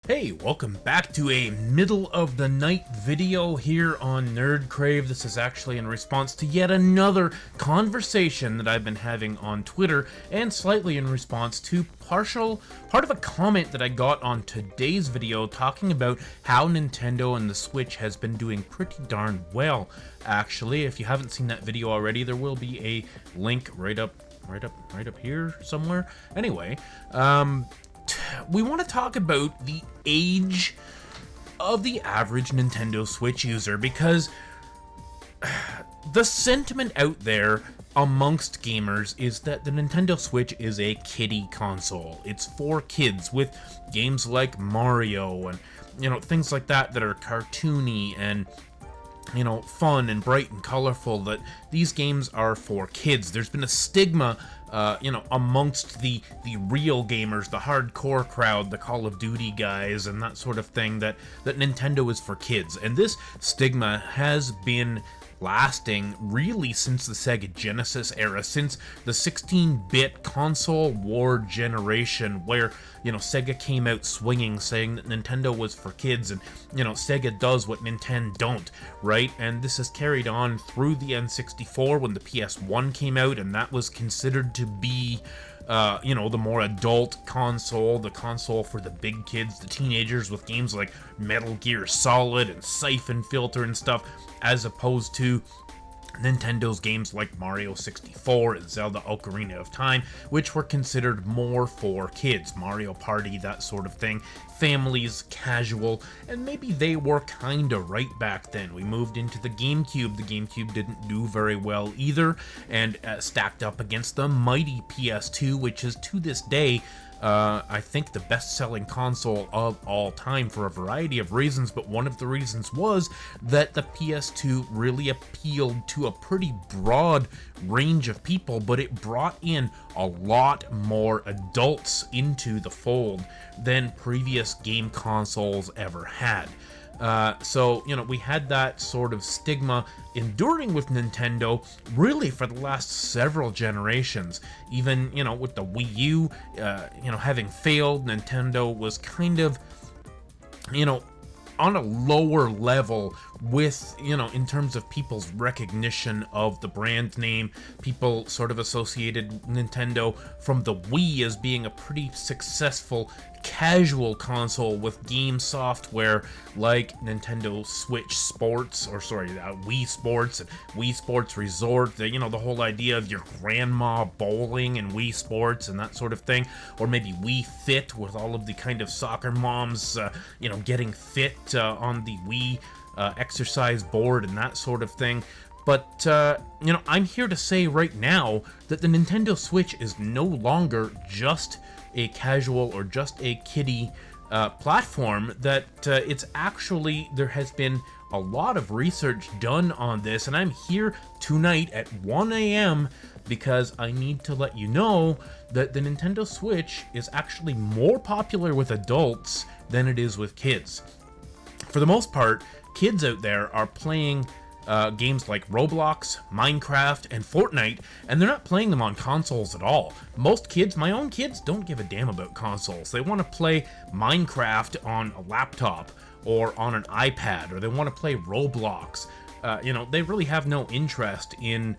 Hey, welcome back to a middle of the night video here on NerdCrave. This is actually in response to yet another conversation that I've been having on Twitter, and slightly in response to part of a comment that I got on today's video talking about how Nintendo and the Switch has been doing pretty darn well. Actually, if you haven't seen that video already, there will be a link right up here somewhere. Anyway, we want to talk about the age of the average Nintendo Switch user, because the sentiment out there amongst gamers is that the Nintendo Switch is a kiddie console. It's for kids, with games like Mario and, things like that are cartoony and, fun and bright and colorful, that these games are for kids. There's been a stigma, amongst the real gamers, the hardcore crowd, the Call of Duty guys, and that sort of thing, that Nintendo is for kids. And this stigma has been lasting really since the Sega Genesis era, since the 16-bit console war generation, where, Sega came out swinging, saying that Nintendo was for kids, and, Sega does what Nintendo don't, right? And this has carried on through the N64 when the PS1 came out, and that was considered to be the more adult console, the console for the big kids, the teenagers, with games like Metal Gear Solid and Siphon Filter and stuff, as opposed to Nintendo's games like Mario 64 and Zelda Ocarina of Time, which were considered more for kids. Mario Party, that sort of thing. Families, casual, and maybe they were kinda right back then. We moved into the GameCube. The GameCube didn't do very well either, and stacked up against the mighty PS2, which is to this day I think the best-selling console of all time for a variety of reasons, but one of the reasons was that the PS2 really appealed to a pretty broad range of people, but it brought in a lot more adults into the fold than previous game consoles ever had. So we had that sort of stigma enduring with Nintendo really for the last several generations. Even, with the Wii U, having failed, Nintendo was kind of, on a lower level with, in terms of people's recognition of the brand name. People sort of associated Nintendo from the Wii as being a pretty successful casual console with game software like Nintendo Switch Sports, Wii Sports and Wii Sports Resort, the whole idea of your grandma bowling and Wii Sports and that sort of thing, or maybe Wii Fit with all of the kind of soccer moms, getting fit on the Wii exercise board and that sort of thing. But, I'm here to say right now that the Nintendo Switch is no longer just a casual or just a kiddie platform, that it's actually, there has been a lot of research done on this, and I'm here tonight at 1 a.m. because I need to let you know that the Nintendo Switch is actually more popular with adults than it is with kids. For the most part, kids out there are playing games like Roblox, Minecraft, and Fortnite, and they're not playing them on consoles at all. Most kids, my own kids, don't give a damn about consoles. They want to play Minecraft on a laptop or on an iPad, or they want to play Roblox. They really have no interest in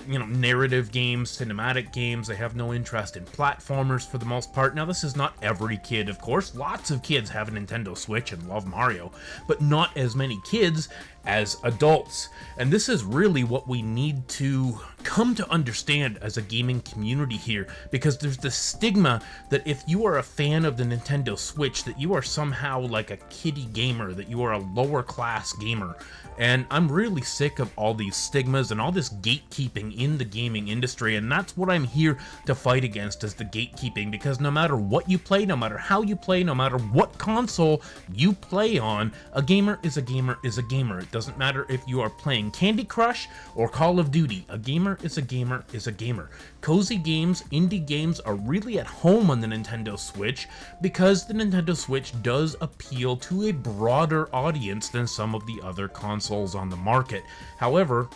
narrative games, cinematic games. They have no interest in platformers for the most part. Now, this is not every kid, of course. Lots of kids have a Nintendo Switch and love Mario, but not as many kids as adults. And this is really what we need to come to understand as a gaming community here, because there's this stigma that if you are a fan of the Nintendo Switch, that you are somehow like a kiddie gamer, that you are a lower class gamer. And I'm really sick of all these stigmas and all this gatekeeping in the gaming industry, and that's what I'm here to fight against, is the gatekeeping, because no matter what you play, no matter how you play, no matter what console you play on, a gamer is a gamer is a gamer. It doesn't matter if you are playing Candy Crush or Call of Duty. A gamer is a gamer is a gamer. Cozy games, indie games are really at home on the Nintendo Switch, because the Nintendo Switch does appeal to a broader audience than some of the other consoles on the market. However,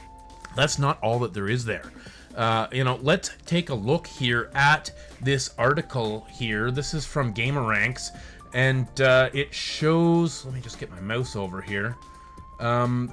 that's not all that there is there. Let's take a look here at this article here. This is from GamerRanks, And it shows, let me just get my mouse over here.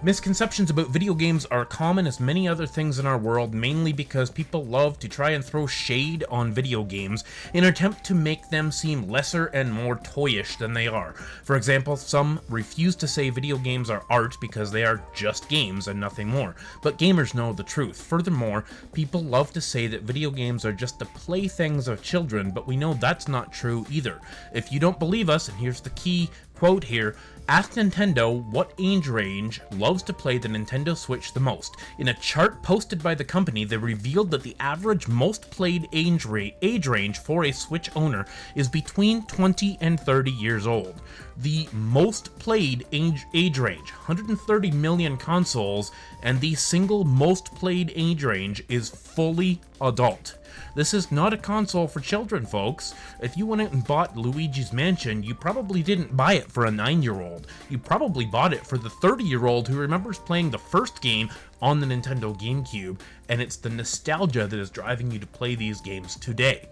Misconceptions about video games are common as many other things in our world, mainly because people love to try and throw shade on video games in an attempt to make them seem lesser and more toyish than they are. For example, some refuse to say video games are art because they are just games and nothing more, but gamers know the truth. Furthermore, people love to say that video games are just the playthings of children, but we know that's not true either. If you don't believe us, and here's the key quote here, ask Nintendo what age range loves to play the Nintendo Switch the most. In a chart posted by the company, they revealed that the average most played age range for a Switch owner is between 20 and 30 years old. The most played age range, 130 million consoles, and the single most played age range is fully adult. This is not a console for children, folks. If you went out and bought Luigi's Mansion, you probably didn't buy it for a 9-year-old. You probably bought it for the 30-year-old who remembers playing the first game on the Nintendo GameCube, and it's the nostalgia that is driving you to play these games today.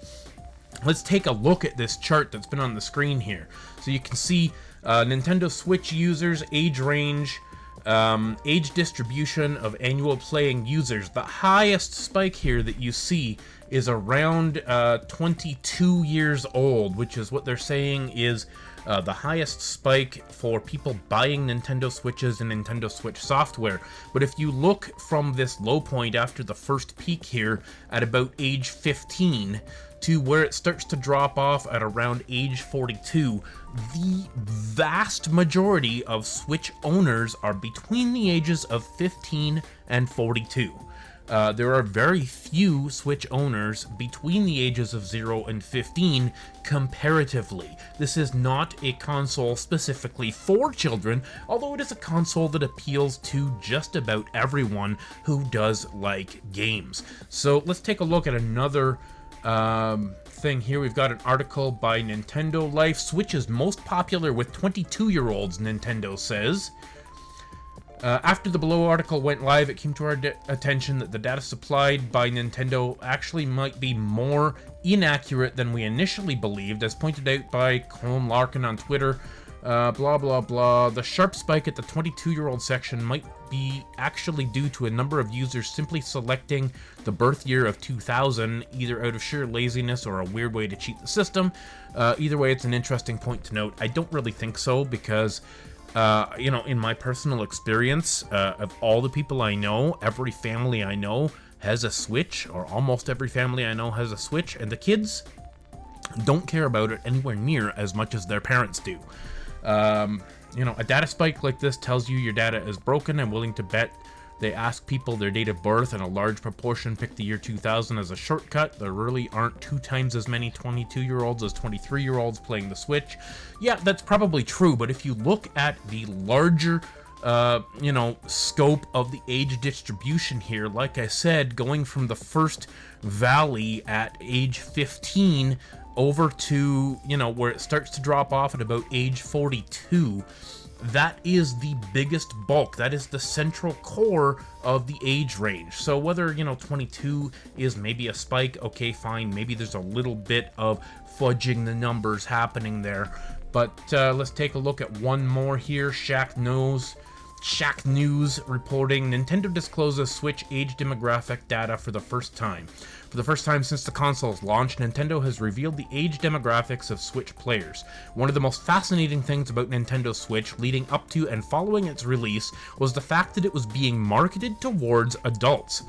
Let's take a look at this chart that's been on the screen here. So you can see Nintendo Switch users, age range, age distribution of annual playing users. The highest spike here that you see is around 22 years old, which is what they're saying is the highest spike for people buying Nintendo Switches and Nintendo Switch software. But if you look from this low point after the first peak here at about age 15 to where it starts to drop off at around age 42, the vast majority of Switch owners are between the ages of 15 and 42. There are very few Switch owners between the ages of 0 and 15 comparatively. This is not a console specifically for children, although it is a console that appeals to just about everyone who does like games. So let's take a look at another thing here. We've got an article by Nintendo Life. Switch is most popular with 22-year-olds, Nintendo says. After the below article went live, it came to our attention that the data supplied by Nintendo actually might be more inaccurate than we initially believed, as pointed out by Colin Larkin on Twitter. Blah, blah, blah. The sharp spike at the 22-year-old section might be actually due to a number of users simply selecting the birth year of 2000, either out of sheer laziness or a weird way to cheat the system. Either way, it's an interesting point to note. I don't really think so because in my personal experience, of all the people I know, every family I know has a Switch, or almost every family I know has a Switch, and the kids don't care about it anywhere near as much as their parents do. A data spike like this tells you your data is broken. I'm willing to bet they ask people their date of birth, and a large proportion pick the year 2000 as a shortcut. There really aren't 2 times as many 22-year-olds as 23-year-olds playing the Switch. Yeah, that's probably true, but if you look at the larger scope of the age distribution here, like I said, going from the first valley at age 15 over to, where it starts to drop off at about age 42, that is the biggest bulk. That is the central core of the age range. So whether, 22 is maybe a spike, okay, fine. Maybe there's a little bit of fudging the numbers happening there. But let's take a look at one more here. Shaq News reporting Nintendo discloses Switch age demographic data for the first time. For the first time since the console's launch, Nintendo has revealed the age demographics of Switch players. One of the most fascinating things about Nintendo Switch leading up to and following its release was the fact that it was being marketed towards adults.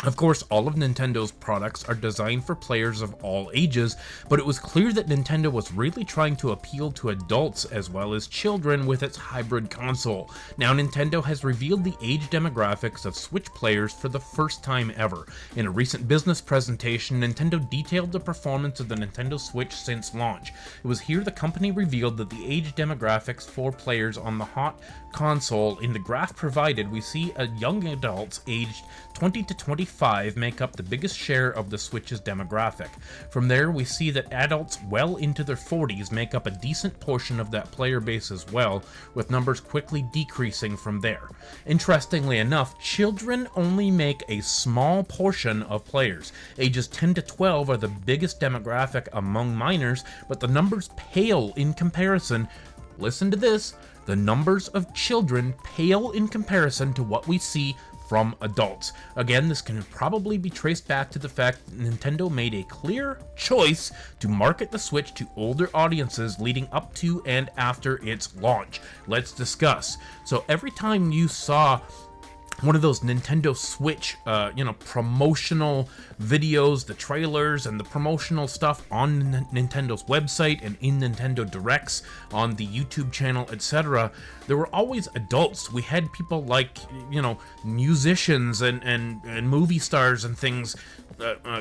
Of course, all of Nintendo's products are designed for players of all ages, but it was clear that Nintendo was really trying to appeal to adults as well as children with its hybrid console. Now, Nintendo has revealed the age demographics of Switch players for the first time ever. In a recent business presentation, Nintendo detailed the performance of the Nintendo Switch since launch. It was here the company revealed that the age demographics for players on the hot console. In the graph provided, we see young adults aged 20 to 24 45 make up the biggest share of the Switch's demographic. From there, we see that adults well into their 40s make up a decent portion of that player base as well, with numbers quickly decreasing from there. Interestingly enough, children only make a small portion of players. Ages 10 to 12 are the biggest demographic among minors, but the numbers pale in comparison. Listen to this. The numbers of children pale in comparison to what we see from adults. Again, this can probably be traced back to the fact that Nintendo made a clear choice to market the Switch to older audiences leading up to and after its launch. Let's discuss. So every time you saw one of those Nintendo Switch, promotional videos, the trailers and the promotional stuff on Nintendo's website and in Nintendo Directs, on the YouTube channel, etc., there were always adults. We had people like, musicians and movie stars and things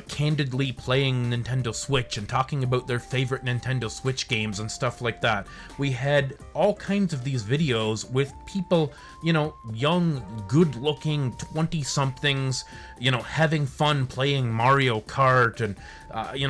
candidly playing Nintendo Switch and talking about their favorite Nintendo Switch games and stuff like that. We had all kinds of these videos with people, young, good-looking 20-somethings, having fun playing Mario Kart and,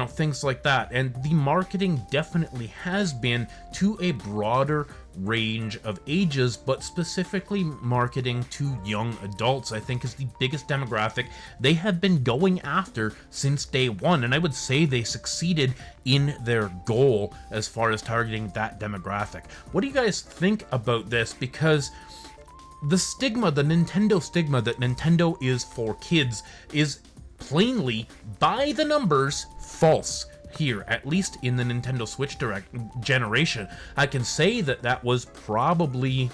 things like that. And the marketing definitely has been to a broader range of ages, but specifically marketing to young adults, I think, is the biggest demographic they have been going after since day one, and I would say they succeeded in their goal as far as targeting that demographic. What do you guys think about this? Because the stigma, the Nintendo stigma that Nintendo is for kids is plainly, by the numbers, false. Here, at least in the Nintendo Switch Direct generation, I can say that was probably,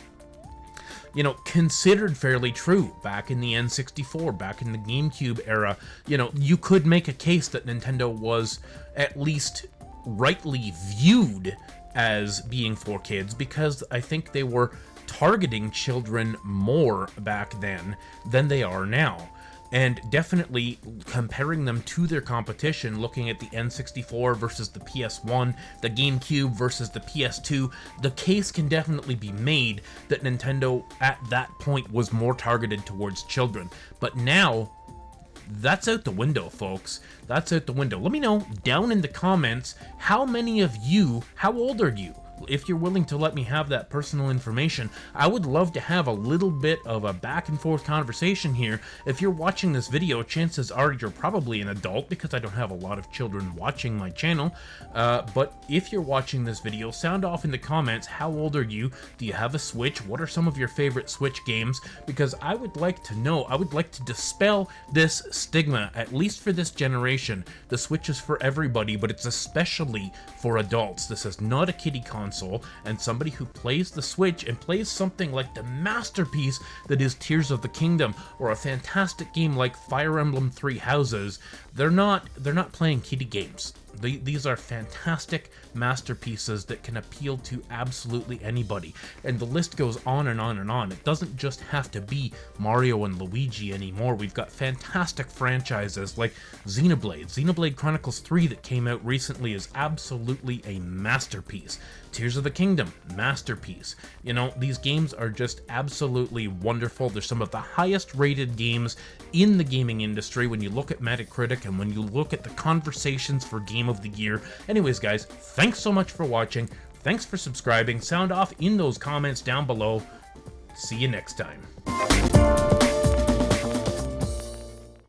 considered fairly true back in the N64, back in the GameCube era. You could make a case that Nintendo was at least rightly viewed as being for kids, because I think they were targeting children more back then than they are now. And definitely comparing them to their competition, looking at the N64 versus the PS1, the GameCube versus the PS2, the case can definitely be made that Nintendo at that point was more targeted towards children. But now, that's out the window, folks. That's out the window. Let me know down in the comments, how old are you? If you're willing to let me have that personal information, I would love to have a little bit of a back and forth conversation here. If you're watching this video, chances are you're probably an adult, because I don't have a lot of children watching my channel. But if you're watching this video, sound off in the comments, how old are you? Do you have a Switch? What are some of your favorite Switch games? Because I would like to know, I would like to dispel this stigma, at least for this generation. The Switch is for everybody, but it's especially for adults. This is not a kiddie console. And somebody who plays the Switch and plays something like the masterpiece that is Tears of the Kingdom, or a fantastic game like Fire Emblem Three Houses, they're not playing kiddie games. These are fantastic masterpieces that can appeal to absolutely anybody. And the list goes on and on and on. It doesn't just have to be Mario and Luigi anymore. We've got fantastic franchises like Xenoblade. Xenoblade Chronicles 3 that came out recently is absolutely a masterpiece. Tears of the Kingdom, masterpiece. These games are just absolutely wonderful. They're some of the highest rated games in the gaming industry when you look at Metacritic and when you look at the conversations for Game of the Year. Anyways, guys, thanks so much for watching. Thanks for subscribing. Sound off in those comments down below. See you next time.